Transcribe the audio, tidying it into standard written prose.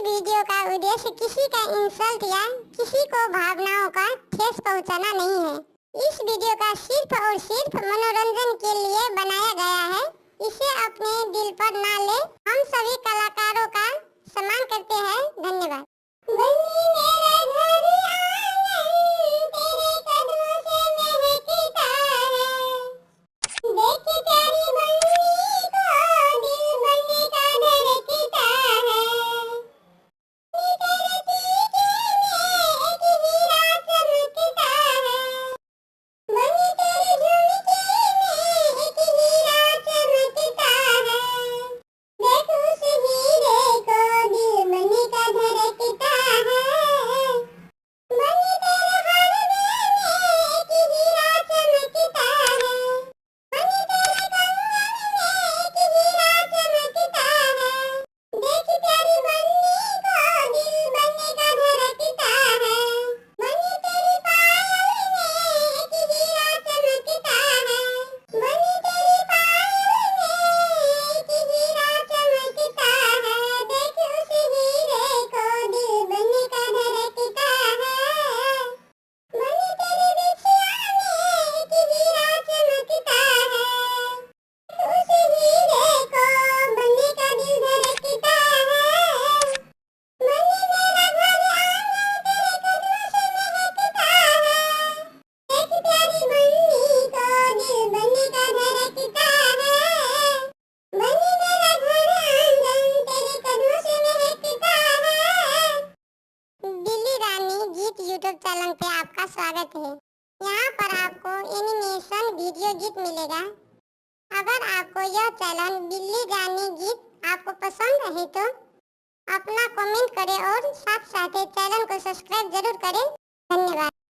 Video का उद्देश्य किसी का इंसल्ट या किसी को भावनाओं का ठेस पहुंचाना नहीं है। इस वीडियो का सिर्फ और सिर्फ मनोरंजन के लिए बनाया गया है। इसे अपने दिल पर ना ले। हम सभी कलाकारों का सम्मान करते हैं। धन्यवाद। यूट्यूब चैनल पे आपका स्वागत है। यहाँ पर आपको एनिमेशन वीडियो गीत मिलेगा। अगर आपको यह चैनल बिल्ली रानी गीत आपको पसंद है तो अपना कमेंट करें और साथ साथ चैनल को सब्सक्राइब जरूर करें। धन्यवाद।